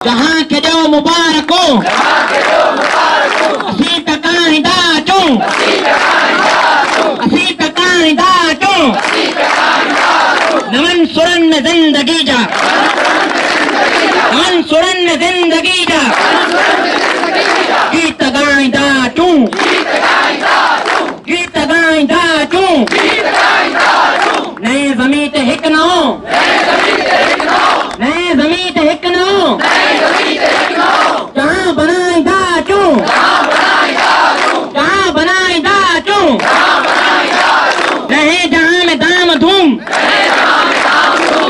जहां के जो मुबारक हो असी तकाइंदा चूं असी तकाइंदा चूं नमन सुरन जिंदगी जा नमन सुरन जिंदगी जा गीत गाइंदा चूं गीत गाइंदा चूं नए ज़मीन ते हिक न हो नए ज़मीन ते हिक न हो जहां बनाइंदा चूं जहां बनाइंदा चूं रहे जहां में दाम धूम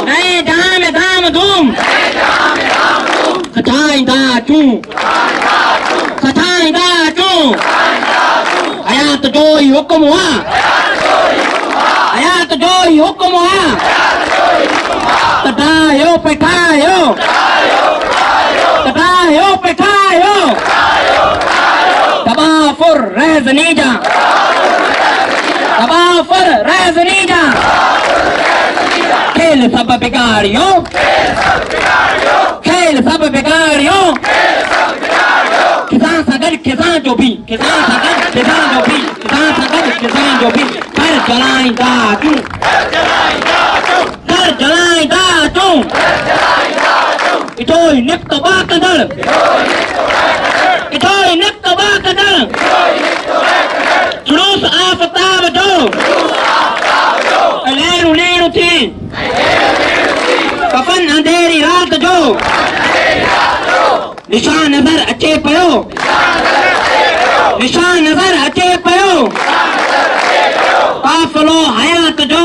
रहे जहां में दाम धूम सचाइंदा चूं सचाइंदा चूं हयात जो ही हुक्म हुआ हयात जो ही हुक्म हुआ तटायो पिटायो तटायो पिटायो तबाफुर रहज़नीजा तबाफुर रहज़नीजा खेल सब बिगाड़ियो खेल सब बिगाड़ियो किसान सगर किसान जो भी किसान सगर किसान जो भी किसान सगर किसान जो भी कर जलाइंदा तू कर जलाइंदा तू इतोई निप्त बाकदर इतोई निप्त बाकदर जुलूस आफताब जो लेरू लेरू थी कफन अंधेरी रात जो निशान नजर अचे पयो निशान नजर अचे पयो काफिलो हयात जो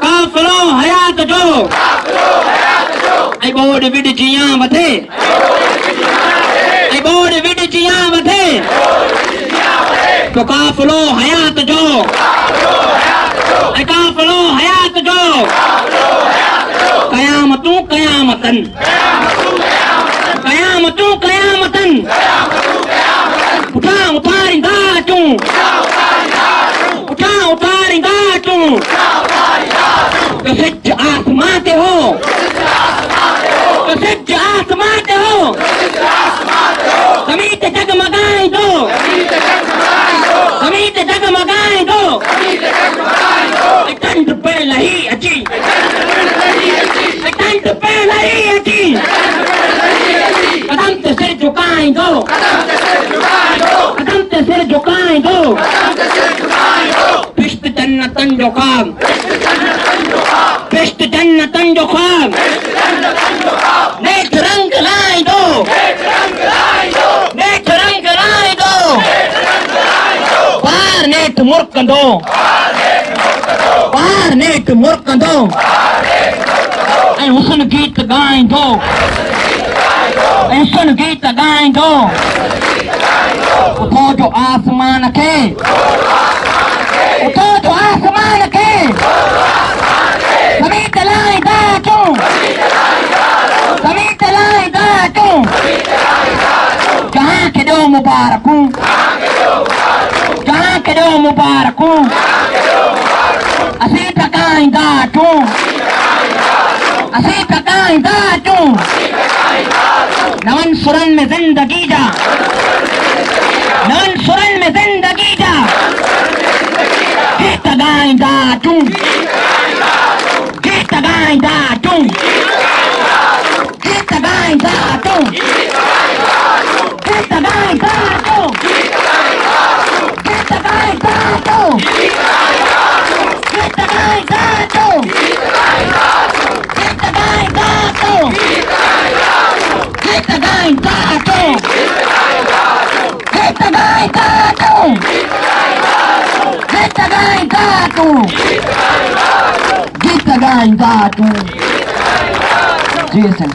काफिलो हयात जो ऐ बोड विड जियां वधे ऐ बोड विड जियां वधे तो काफिलो हयात जो ऐ काफिलो हयात जो कयामतूं कयामतन कयामतूं कयामतन उठा उतारिंदा चूं उठा उतारिंदा चूं सिज आसमां ते हो सिज आसमां ते हो ज़मीन ते जगमगाइंदो ज़मीन ते जगमगाइंदो टंड पे लही अची टंड पे लही अची कदम ते सिर झुकाइंदो कदम ते सिर झुकाइंदो पिश्त जन्नतन जो ख्वाब पिश्त जन्नतन जो ख्वाब नेक रंग लाइंदो नेक रंग लाइंदो पार नेक मुर्कंदो पार नेक मुर्कंदो ऐं हुस्न गीत गाइंदो ऐं हुस्न गीत गाइंदो उठो जो आसमान खे उठो जो आसमान खे ज़मीन ते लाइंदा चूं ज़मीन ते लाइंदा चूं जहां के ॾियो मुबारकूं जहां के ॾियो मुबारकूं असीं टकाइंदा चूं असीं टकाइंदा चूं नवन सुरन में जिंदगी जा नवन सुरन में जिंदगी जा गीत गाइंदा चूं गीत गाइंदा चूं गीत गाइंदा चूं गीत गाइंदा चूं गीत गाइंदा चूं गीत गाइंदा चूं गीत गाइंदा चूं गीत गाइंदा चूं गीत गाइंदा चूं गीत गाइंदा चूं गीत गाइंदा चूं जी सर